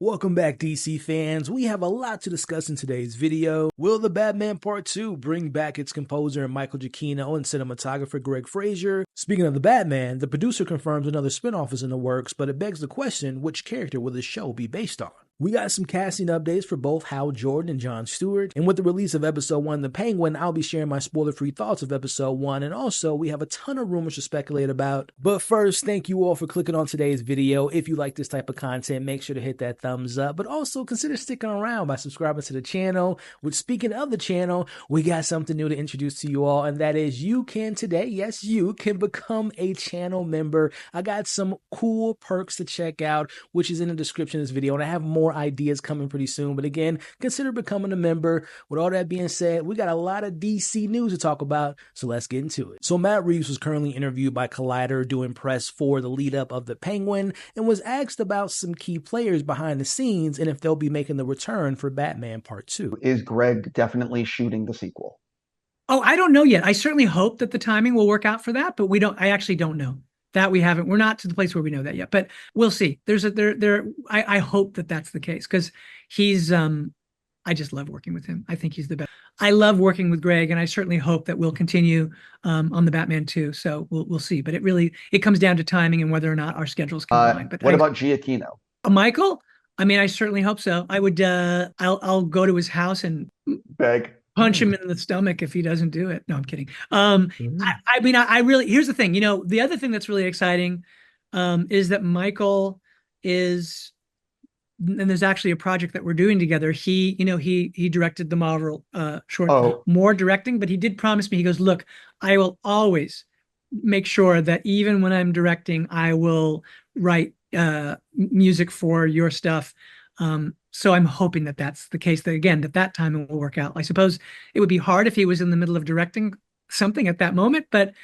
Welcome back, DC fans. We have a lot to discuss in today's video. Will The Batman Part 2 bring back its composer Michael Giacchino and cinematographer Greg Fraser? Speaking of The Batman, the producer confirms another spinoff is in the works, but it begs the question, which character will the show be based on? We got some casting updates for both Hal Jordan and Jon Stewart, and with the release of Episode 1 The Penguin, I'll be sharing my spoiler-free thoughts of Episode 1, and also we have a ton of rumors to speculate about. But first, thank you all for clicking on today's video. If you like this type of content, make sure to hit that thumbs up, but also consider sticking around by subscribing to the channel. Which, speaking of the channel, we got something new to introduce to you all, and that is you can today, yes, you can become a channel member. I got some cool perks to check out, which is in the description of this video, and I have more ideas coming pretty soon. But again, consider becoming a member. With all that being said, we got a lot of DC news to talk about, so let's get into it. So Matt Reeves was currently interviewed by Collider doing press for the lead up of The Penguin and was asked about some key players behind the scenes and if they'll be making the return for Batman Part 2. Is Greg definitely shooting the sequel? Oh, I don't know yet. I certainly hope that the timing will work out for that, but I actually don't know. That we're not to the place where we know that yet, but we'll see. I hope that that's the case, because he's, I just love working with him. I think he's the best. I love working with Greg, and I certainly hope that we'll continue on the Batman 2. So we'll see, but it comes down to timing and whether or not our schedules can align. But what about Giacchino? Michael? I mean, I certainly hope so. I would, I'll go to his house and beg. Punch him in the stomach if he doesn't do it. No, I'm kidding. I really, here's the thing, the other thing that's really exciting is that Michael is, and there's actually a project that we're doing together. He directed the Marvel short, more directing, but he did promise me, he goes, look, I will always make sure that even when I'm directing, I will write music for your stuff. So I'm hoping that that's the case, that again, that timing will work out. I suppose it would be hard if he was in the middle of directing something at that moment, but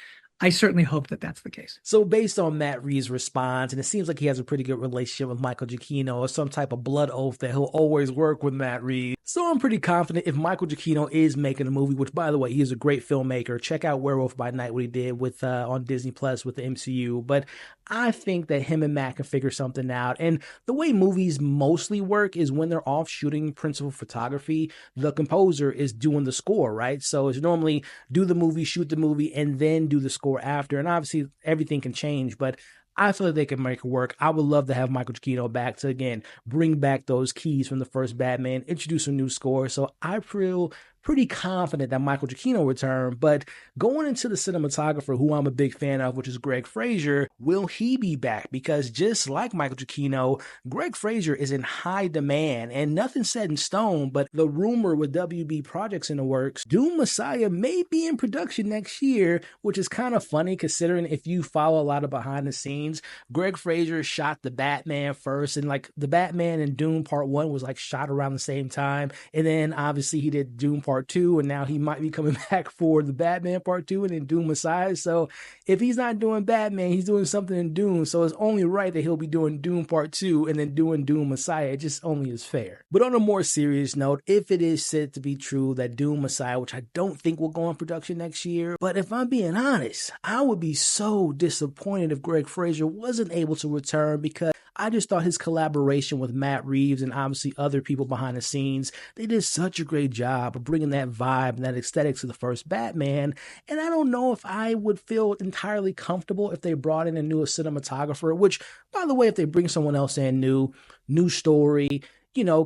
I certainly hope that that's the case. So based on Matt Reeves' response, and it seems like he has a pretty good relationship with Michael Giacchino, or some type of blood oath that he'll always work with Matt Reeves. So I'm pretty confident if Michael Giacchino is making a movie, which by the way, he is a great filmmaker. Check out Werewolf by Night, what he did with on Disney Plus with the MCU. But I think that him and Matt can figure something out. And the way movies mostly work is when they're off shooting principal photography, the composer is doing the score, right? So it's normally do the movie, shoot the movie, and then do the score after. And obviously everything can change, but I feel like they can make it work. I would love to have Michael Giacchino back to, again, bring back those keys from the first Batman, introduce a new score. So I feel pretty confident that Michael Giacchino will return. But going into the cinematographer, who I'm a big fan of, which is Greg Fraser, will he be back? Because just like Michael Giacchino, Greg Fraser is in high demand, and nothing's set in stone, but the rumor with WB projects in the works, Doom Messiah may be in production next year, which is kind of funny considering if you follow a lot of behind the scenes, Greg Fraser shot the Batman first, and like the Batman and Doom Part 1 was like shot around the same time, and then obviously he did Doom Part 2, and now he might be coming back for the Batman Part 2 and then Doom Messiah. So if he's not doing Batman, he's doing something in Doom, so it's only right that he'll be doing Doom Part 2 and then doing Doom Messiah. It just only is fair. But on a more serious note, if it is said to be true that Doom Messiah, which I don't think will go in production next year, but if I'm being honest, I would be so disappointed if Greg Fraser wasn't able to return, because I just thought his collaboration with Matt Reeves and obviously other people behind the scenes, they did such a great job of bringing that vibe and that aesthetic to the first Batman. And I don't know if I would feel entirely comfortable if they brought in a new cinematographer, which, by the way, if they bring someone else in new story,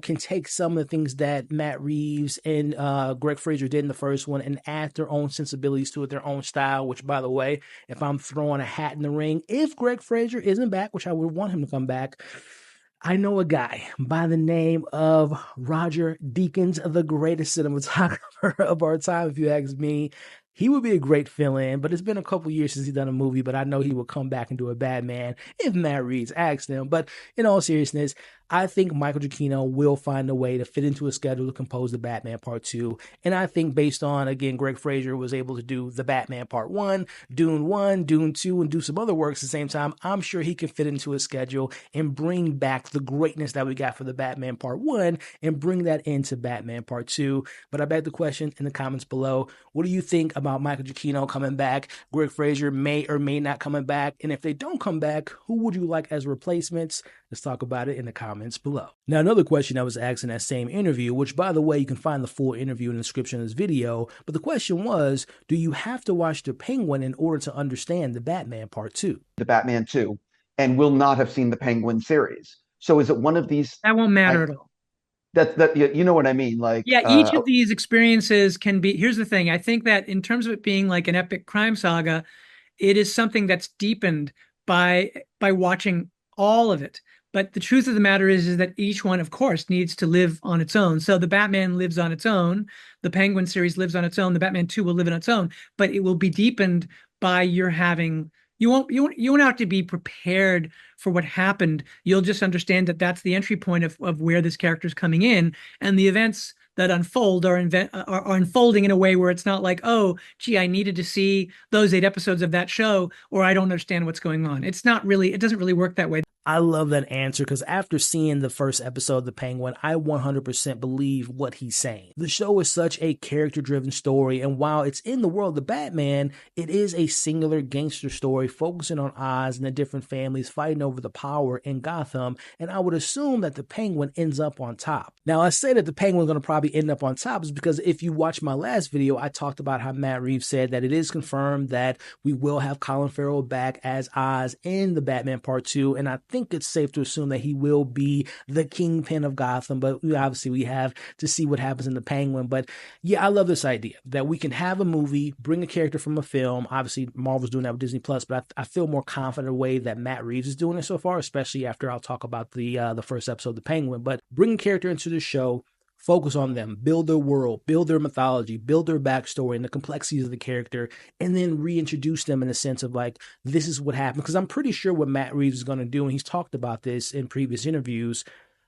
can take some of the things that Matt Reeves and Greg Fraser did in the first one and add their own sensibilities to it, their own style, which, by the way, if I'm throwing a hat in the ring, if Greg Fraser isn't back, which I would want him to come back, I know a guy by the name of Roger Deakins, the greatest cinematographer of our time, if you ask me. He would be a great fill-in, but it's been a couple years since he's done a movie, but I know he will come back and do a Batman if Matt Reeves asks him. But in all seriousness, I think Michael Giacchino will find a way to fit into a schedule to compose the Batman Part 2. And I think based on, again, Greg Fraser was able to do the Batman Part 1, Dune 2, and do some other works at the same time, I'm sure he can fit into a schedule and bring back the greatness that we got for the Batman Part 1 and bring that into Batman Part 2. But I beg the question in the comments below, what do you think about Michael Giacchino coming back? Greg Fraser may or may not coming back. And if they don't come back, who would you like as replacements? Let's talk about it in the comments below. Now, another question I was asked in that same interview, which by the way, you can find the full interview in the description of this video, but the question was, do you have to watch The Penguin in order to understand The Batman Part 2? The Batman 2, and will not have seen the Penguin series. So is it one of these? That won't matter at all. That you know what I mean? Like, yeah, each of these experiences can be. Here's the thing. I think that in terms of it being like an epic crime saga, it is something that's deepened by watching all of it. But the truth of the matter is that each one, of course, needs to live on its own. So the Batman lives on its own. The Penguin series lives on its own. The Batman 2 will live on its own, but it will be deepened by your having. You won't have to be prepared for what happened. You'll just understand that that's the entry point of where this character is coming in, and the events that unfold are unfolding in a way where it's not like, oh, gee, I needed to see those 8 episodes of that show, or I don't understand what's going on. It doesn't really work that way. I love that answer because after seeing the first episode of The Penguin, I 100% believe what he's saying. The show is such a character-driven story, and while it's in the world of Batman, it is a singular gangster story focusing on Oz and the different families fighting over the power in Gotham, and I would assume that the Penguin ends up on top. Now, I say that the Penguin's going to probably end up on top is because if you watch my last video, I talked about how Matt Reeves said that it is confirmed that we will have Colin Farrell back as Oz in the Batman Part 2, and I think it's safe to assume that he will be the kingpin of Gotham, but obviously we have to see what happens in the Penguin. But yeah, I love this idea that we can have a movie, bring a character from a film. Obviously, Marvel's doing that with Disney Plus, but I feel more confident in the way that Matt Reeves is doing it so far, especially after I'll talk about the first episode of the Penguin. But bring a character into the show, focus on them, build their world, build their mythology, build their backstory and the complexities of the character, and then reintroduce them in the sense of like, this is what happened. Because I'm pretty sure what Matt Reeves is going to do, and he's talked about this in previous interviews,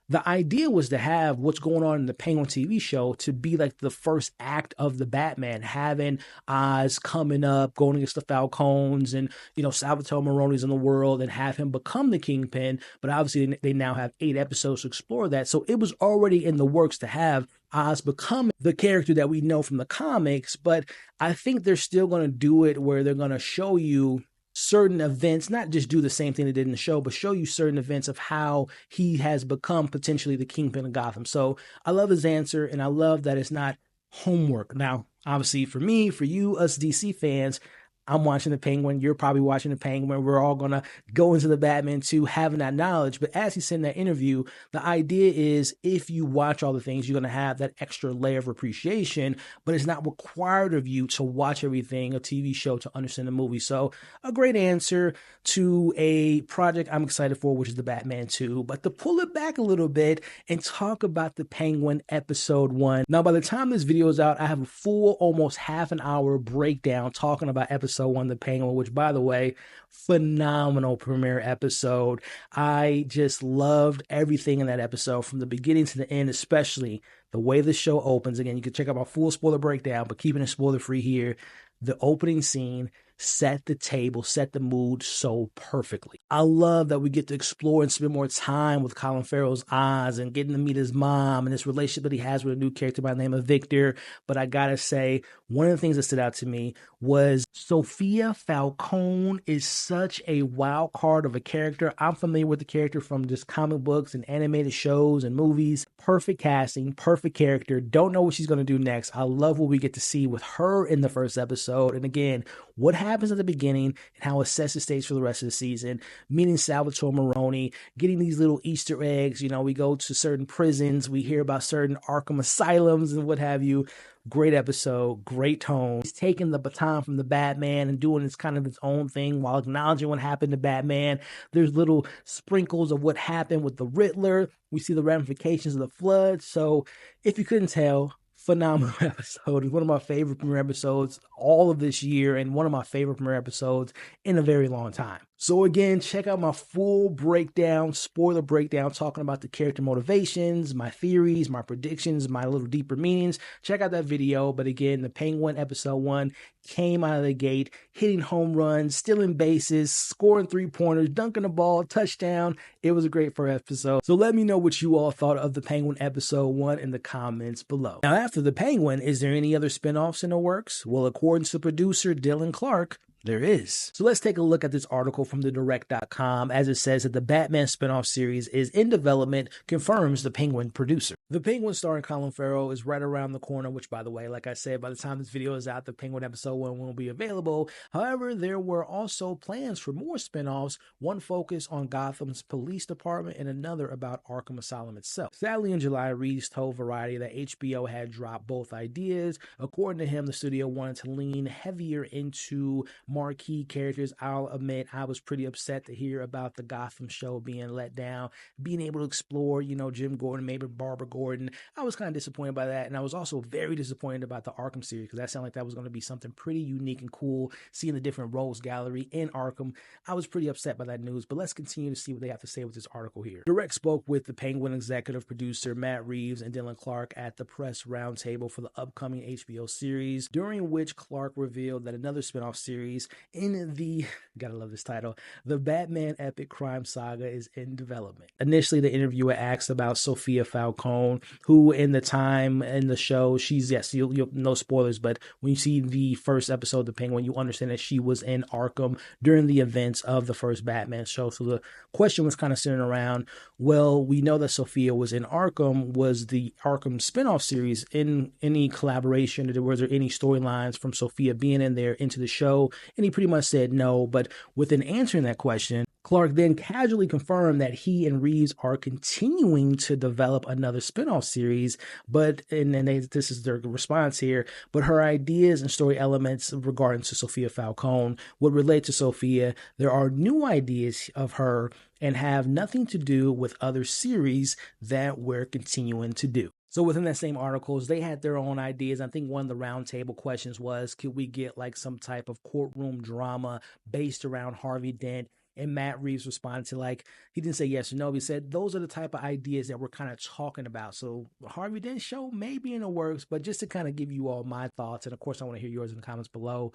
the idea was to have what's going on in the Penguin TV show to be like the first act of the Batman, having Oz coming up, going against the Falcons and, Salvatore Maroni's in the world and have him become the Kingpin. But obviously they now have 8 episodes to explore that. So it was already in the works to have Oz become the character that we know from the comics. But I think they're still going to do it where they're going to show you certain events, not just do the same thing they did in the show, but show you certain events of how he has become potentially the Kingpin of Gotham. So I love his answer, and I love that it's not homework. Now, obviously, for me, for you, us DC fans, I'm watching the Penguin. You're probably watching the Penguin. We're all going to go into the Batman 2 having that knowledge. But as he said in that interview, the idea is if you watch all the things, you're going to have that extra layer of appreciation, but it's not required of you to watch everything, a TV show, to understand the movie. So a great answer to a project I'm excited for, which is the Batman 2. But to pull it back a little bit and talk about the Penguin episode 1. Now, by the time this video is out, I have a full, almost half an hour breakdown talking about episode 1, The Penguin, which, by the way, phenomenal premiere episode. I just loved everything in that episode from the beginning to the end, especially the way the show opens. Again, you can check out my full spoiler breakdown, but keeping it spoiler free here. The opening scene set the table, set the mood so perfectly. I love that we get to explore and spend more time with Colin Farrell's Oz and getting to meet his mom and this relationship that he has with a new character by the name of Victor. But I gotta say, one of the things that stood out to me was Sophia Falcone is such a wild card of a character. I'm familiar with the character from just comic books and animated shows and movies. Perfect casting, perfect character. Don't know what she's going to do next. I love what we get to see with her in the first episode. And again, what happens at the beginning and how it sets the stage for the rest of the season. Meeting Salvatore Maroni, getting these little Easter eggs. We go to certain prisons. We hear about certain Arkham asylums and what have you. Great episode, great tone. He's taking the baton from the Batman and doing its kind of its own thing while acknowledging what happened to Batman. There's little sprinkles of what happened with the Riddler. We see the ramifications of the flood. So if you couldn't tell, phenomenal episode. It's one of my favorite premiere episodes all of this year and one of my favorite premiere episodes in a very long time. So again, check out my full breakdown, spoiler breakdown, talking about the character motivations, my theories, my predictions, my little deeper meanings. Check out that video. But again, the Penguin episode 1 came out of the gate, hitting home runs, stealing bases, scoring 3-pointers, dunking the ball, touchdown. It was a great first episode. So let me know what you all thought of the Penguin episode 1 in the comments below. Now, after the Penguin, is there any other spinoffs in the works? Well, according to producer Dylan Clark, There is. So let's take a look at this article from the direct.com as it says that the Batman spinoff series is in development, confirms the Penguin producer. The Penguin starring Colin Farrell is right around the corner, which by the way, like I said, by the time this video is out, the Penguin episode 1 will be available. However, there were also plans for more spinoffs, one focused on Gotham's police department and another about Arkham Asylum itself. Sadly, in July, Reeves told Variety that HBO had dropped both ideas. According to him, the studio wanted to lean heavier into marquee characters. I'll admit I was pretty upset to hear about the Gotham show being let down, being able to explore, Jim Gordon, maybe Barbara Gordon. I was kind of disappointed by that, and I was also very disappointed about the Arkham series because that sounded like that was going to be something pretty unique and cool, seeing the different rogues gallery in Arkham. I was pretty upset by that news, but let's continue to see what they have to say with this article here. Direct spoke with the Penguin executive producer Matt Reeves and Dylan Clark at the press roundtable for the upcoming HBO series, during which Clark revealed that another spinoff series in the, gotta love this title, the Batman epic crime saga is in development. Initially, the interviewer asked about Sophia Falcone, who in the time in the show, she's, yes, you'll no spoilers, but when you see the first episode of The Penguin, you understand that she was in Arkham during the events of the first Batman show. So the question was kind of centered around, well, we know that Sophia was in Arkham. Was the Arkham spinoff series in any collaboration? Was there any storylines from Sophia being in there into the show? And he pretty much said no, but within answering that question, Clark then casually confirmed that he and Reeves are continuing to develop another spinoff series, but, this is their response here, but her ideas and story elements regarding to Sophia Falcone would relate to Sophia. There are new ideas of her and have nothing to do with other series that we're continuing to do. So within that same articles, they had their own ideas. I think one of the roundtable questions was, could we get like some type of courtroom drama based around Harvey Dent? And Matt Reeves responded to, like, he didn't say yes or no. He said those are the type of ideas that we're kind of talking about. So Harvey Dent show may be in the works, but just to kind of give you all my thoughts, and of course I want to hear yours in the comments below.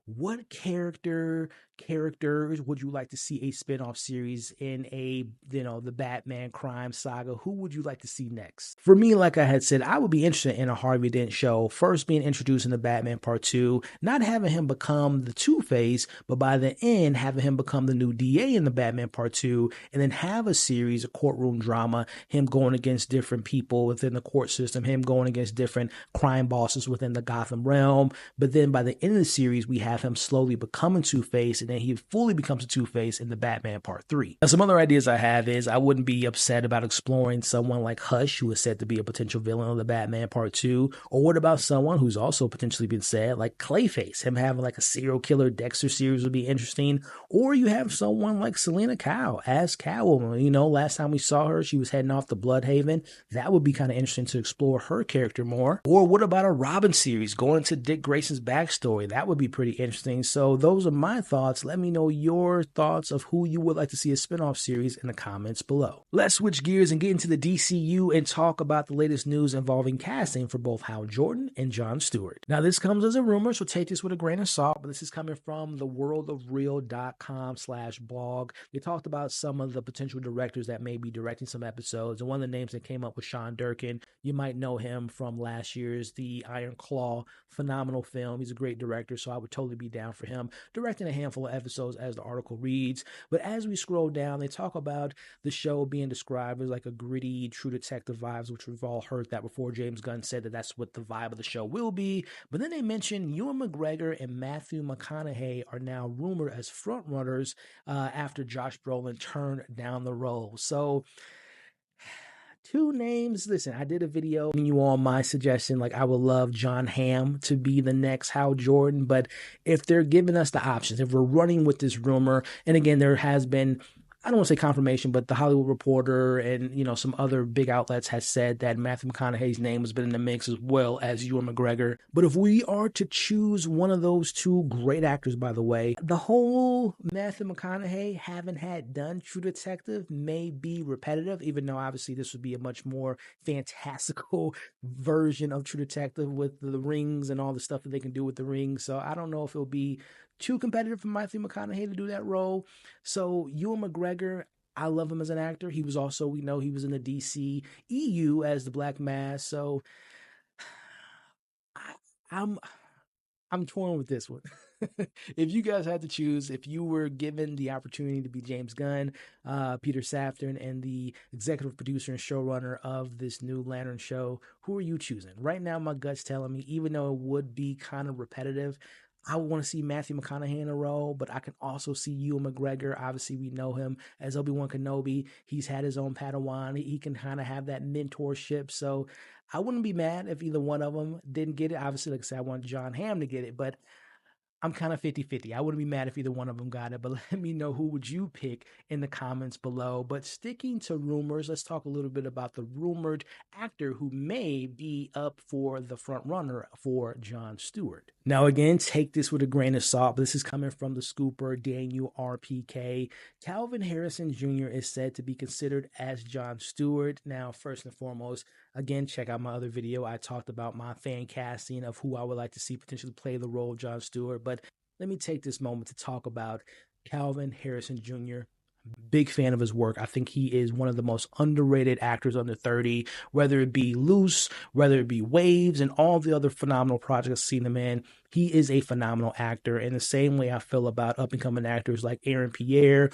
What characters would you like to see a spinoff series in the Batman crime saga? Who would you like to see next? For me, like I had said, I would be interested in a Harvey Dent show, first being introduced in the Batman Part 2, not having him become the Two-Face, but by the end, having him become the new DA in the Batman Part 2, and then have a series, a courtroom drama, him going against different people within the court system, him going against different crime bosses within the Gotham realm. But then by the end of the series, we have him slowly becoming Two-Face, and then he fully becomes a Two-Face in the Batman Part 3. Now, some other ideas I have is I wouldn't be upset about exploring someone like Hush, who is said to be a potential villain of the Batman Part 2, or what about someone who's also potentially been said, like Clayface, him having like a serial killer Dexter series would be interesting, or you have someone like Selena Kyle as Catwoman. Last time we saw her, she was heading off to Bloodhaven. That would be kind of interesting to explore her character more. Or what about a Robin series going into Dick Grayson's backstory? That would be pretty interesting. So those are my thoughts. Let me know your thoughts of who you would like to see a spinoff series in the comments below. Let's switch gears and get into the DCU and talk about the latest news involving casting for both Hal Jordan and Jon Stewart. Now, this comes as a rumor, so take this with a grain of salt, but this is coming from theworldofreal.com/blog. They talked about some of the potential directors that may be directing some episodes, and one of the names that came up was Sean Durkin. You might know him from last year's The Iron Claw, phenomenal film. He's a great director, so I would totally be down for him directing a handful of episodes, as the article reads. But as we scroll down, they talk about the show being described as like a gritty True Detective vibes, which we've all heard that before. James Gunn said that that's what the vibe of the show will be. But then they mentioned Ewan McGregor and Matthew McConaughey are now rumored as frontrunners after Josh Brolin turned down the role. So two names. Listen, I did a video giving you all my suggestion. Like, I would love John Hamm to be the next Hal Jordan, but if they're giving us the options, if we're running with this rumor, and again, there has been, I don't want to say confirmation, but the Hollywood Reporter and, some other big outlets has said that Matthew McConaughey's name has been in the mix as well as Ewan McGregor. But if we are to choose one of those two great actors, by the way, the whole Matthew McConaughey haven't had done True Detective may be repetitive, even though obviously this would be a much more fantastical version of True Detective with the rings and all the stuff that they can do with the rings. So I don't know if it'll be too competitive for Matthew McConaughey to do that role. So Ewan McGregor, I love him as an actor. He was also, we know he was in the DC EU as the Black Mask. So I'm I'm torn with this one. If you guys had to choose, if you were given the opportunity to be James Gunn, Peter Safran, and the executive producer and showrunner of this new Lantern show, who are you choosing? Right now, my gut's telling me, even though it would be kind of repetitive, I want to see Matthew McConaughey in a role, but I can also see Ewan McGregor. Obviously, we know him as Obi-Wan Kenobi. He's had his own Padawan. He can kind of have that mentorship. So I wouldn't be mad if either one of them didn't get it. Obviously, like I said, I want John Hamm to get it, but I'm kind of 50-50. I wouldn't be mad if either one of them got it, but let me know who would you pick in the comments below. But sticking to rumors, let's talk a little bit about the rumored actor who may be up for the front runner for Jon Stewart. Now, again, take this with a grain of salt. This is coming from the scooper Daniel RPK. Calvin Harrison Jr. is said to be considered as Jon Stewart. Now, first and foremost, again, check out my other video. I talked about my fan casting of who I would like to see potentially play the role of Jon Stewart. But let me take this moment to talk about Calvin Harrison Jr. Big fan of his work. I think he is one of the most underrated actors under 30, whether it be Loose, whether it be Waves, and all the other phenomenal projects I've seen him in. He is a phenomenal actor in the same way I feel about up-and-coming actors like Aaron Pierre,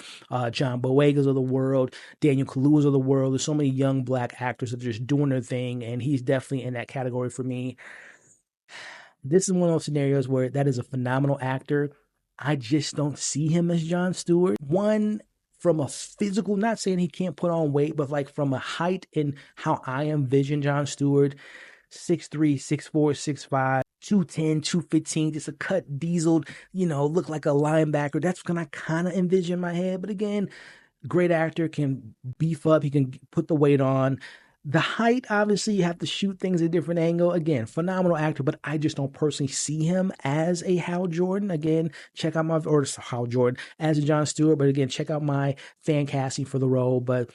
John Boyegas of the world, Daniel Kaluuya of the world. There's so many young black actors that are just doing their thing, and he's definitely in that category for me. This is one of those scenarios where that is a phenomenal actor. I just don't see him as Jon Stewart. One, from a physical, not saying he can't put on weight, but like from a height and how I envision Jon Stewart, 6'3", 6'4", 6'5", 210, 215, just a cut dieseled, look like a linebacker. That's what I kind of envision in my head. But again, great actor, can beef up, he can put the weight on. The height, obviously, you have to shoot things at a different angle. Again, phenomenal actor, but I just don't personally see him as a Hal Jordan. Again, check out or Hal Jordan as a Jon Stewart. But again, check out my fan casting for the role. But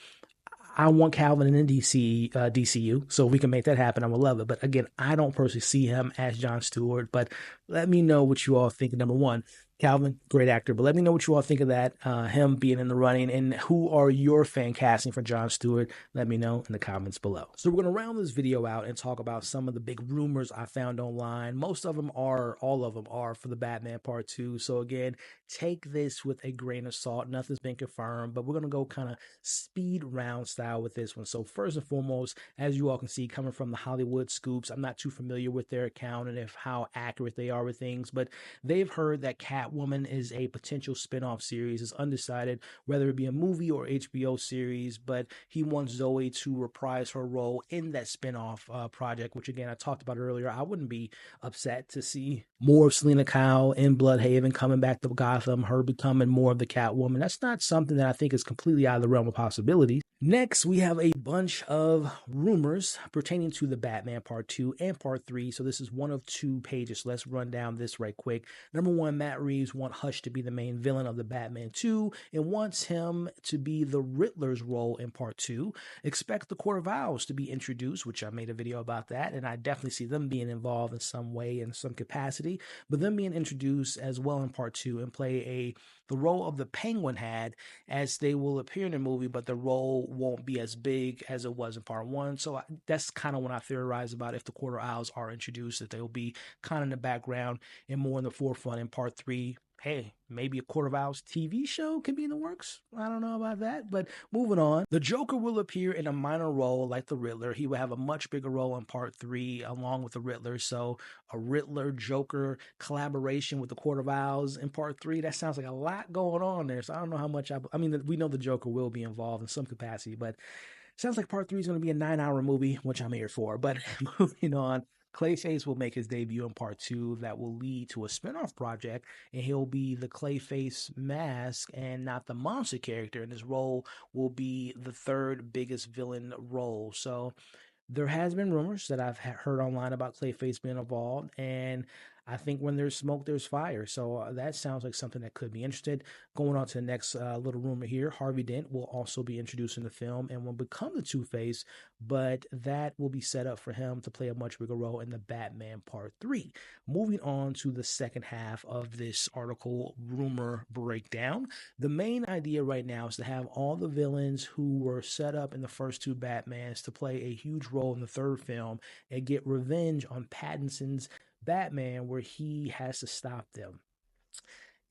I want Calvin in the DCU, so if we can make that happen, I would love it. But again, I don't personally see him as Jon Stewart. But let me know what you all think. Number one, Calvin, great actor, but let me know what you all think of that, him being in the running, and who are your fan casting for Jon Stewart? Let me know in the comments below. So we're going to round this video out and talk about some of the big rumors I found online. Most of them are, all of them are for the Batman Part 2. So again, take this with a grain of salt. Nothing's been confirmed, but we're going to go kind of speed round style with this one. So first and foremost, as you all can see, coming from the Hollywood Scoops, I'm not too familiar with their account and how accurate they are with things, but they've heard that Catwoman is a potential spin-off series. It's undecided whether it be a movie or HBO series, but he wants Zoe to reprise her role in that spin-off project, which again, I talked about earlier. I wouldn't be upset to see more of Selena Kyle in Bloodhaven coming back to Gotham, her becoming more of the Catwoman. That's not something that I think is completely out of the realm of possibilities. Next, we have a bunch of rumors pertaining to the Batman Part 2 and Part 3. So this is one of 2 pages. Let's run down this right quick. Number one, Matt Reeves wants Hush to be the main villain of the Batman 2 and wants him to be the Riddler's role in Part 2. Expect the Court of Owls to be introduced, which I made a video about that, and I definitely see them being involved in some way, in some capacity, but them being introduced as well in Part 2 and play the role of the Penguin had, as they will appear in the movie, but the role won't be as big as it was in Part 1. So that's kind of when I theorize about if the Court of Owls are introduced, that they'll be kind of in the background and more in the forefront in Part 3. Hey, maybe a Court of Owls TV show could be in the works. I don't know about that, but moving on. The Joker will appear in a minor role like the Riddler. He will have a much bigger role in Part 3 along with the Riddler. So a Riddler-Joker collaboration with the Court of Owls in Part 3, that sounds like a lot going on there. So I don't know how much I mean, we know the Joker will be involved in some capacity, but sounds like Part 3 is going to be a 9-hour movie, which I'm here for. But moving on, Clayface will make his debut in Part 2 that will lead to a spinoff project, and he'll be the Clayface mask and not the monster character, and his role will be the 3rd biggest villain role. So there has been rumors that I've heard online about Clayface being involved, and I think when there's smoke, there's fire. So that sounds like something that could be interesting. Going on to the next little rumor here, Harvey Dent will also be introduced in the film and will become the Two-Face, but that will be set up for him to play a much bigger role in the Batman Part 3. Moving on to the second half of this article rumor breakdown, the main idea right now is to have all the villains who were set up in the first 2 Batmans to play a huge role in the 3rd film and get revenge on Pattinson's Batman where he has to stop them.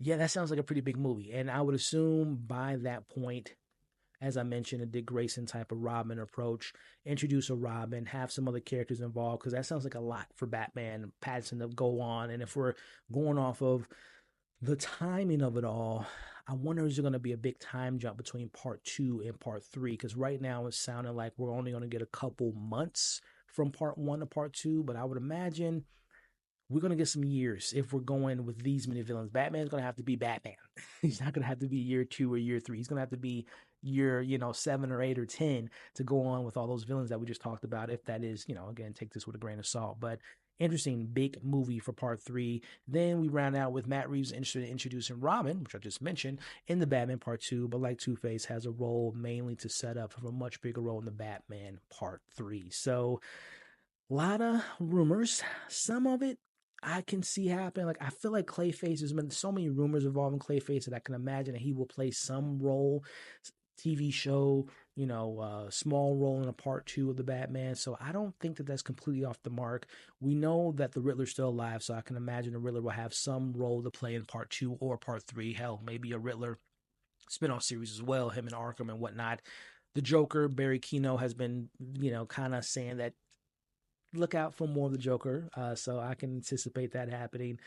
Yeah, that sounds like a pretty big movie. And I would assume by that point, as I mentioned, a Dick Grayson type of Robin approach, introduce a Robin, have some other characters involved, because that sounds like a lot for Batman Pattinson to go on. And if we're going off of the timing of it all, I wonder is there going to be a big time jump between part 2 and part 3? Because right now it's sounding like we're only going to get a couple months from part 1 to part 2, but I would imagine we're going to get some years if we're going with these many villains. Batman's going to have to be Batman. He's not going to have to be year 2 or year 3. He's going to have to be year, 7 or 8 or 10 to go on with all those villains that we just talked about. If that is, again, take this with a grain of salt. But interesting, big movie for part 3. Then we round out with Matt Reeves interested in introducing Robin, which I just mentioned, in the Batman part 2. But like Two-Face, has a role mainly to set up for a much bigger role in the Batman part 3. So a lot of rumors. Some of it I can see happen. Like, I feel like Clayface, there's been so many rumors involving Clayface that I can imagine that he will play some role, TV show, small role in a part 2 of the Batman. So I don't think that that's completely off the mark. We know that the Riddler's still alive, so I can imagine the Riddler will have some role to play in part 2 or part 3. Hell, maybe a Riddler spinoff series as well, him and Arkham and whatnot. The Joker, Barry Keoghan, has been, kind of saying that look out for more of the Joker, so I can anticipate that happening.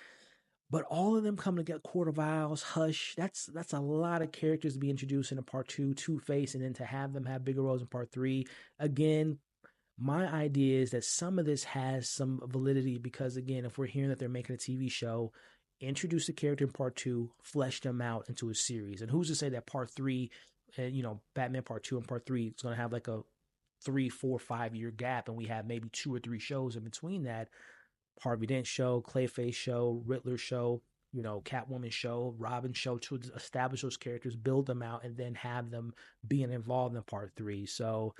But all of them coming to get Court of Owls, Hush, that's a lot of characters to be introduced in a part 2, Two-Face, and then to have them have bigger roles in part 3. Again, my idea is that some of this has some validity because, again, if we're hearing that they're making a TV show, introduce the character in part 2, flesh them out into a series. And who's to say that part 3, Batman part 2 and part 3 is going to have like a 3, 4, 5-year gap, and we have maybe 2 or 3 shows in between that. Harvey Dent show, Clayface show, Riddler show, Catwoman show, Robin show, to establish those characters, build them out, and then have them being involved in part 3. So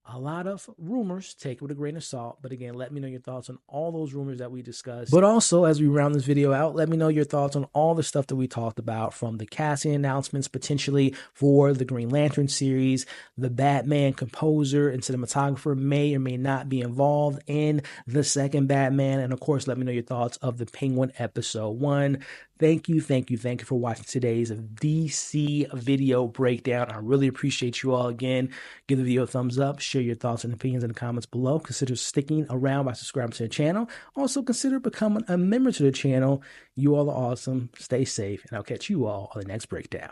a lot of rumors, take it with a grain of salt. But again, let me know your thoughts on all those rumors that we discussed. But also, as we round this video out, let me know your thoughts on all the stuff that we talked about, from the casting announcements potentially for the Green Lantern series, the Batman composer and cinematographer may or may not be involved in the second Batman. And of course, let me know your thoughts of the Penguin episode 1. Thank you for watching today's DC video breakdown. I really appreciate you all. Again, give the video a thumbs up, share your thoughts and opinions in the comments below. Consider sticking around by subscribing to the channel. Also consider becoming a member to the channel. You all are awesome. Stay safe, and I'll catch you all on the next breakdown.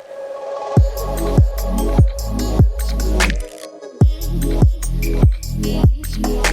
Yeah.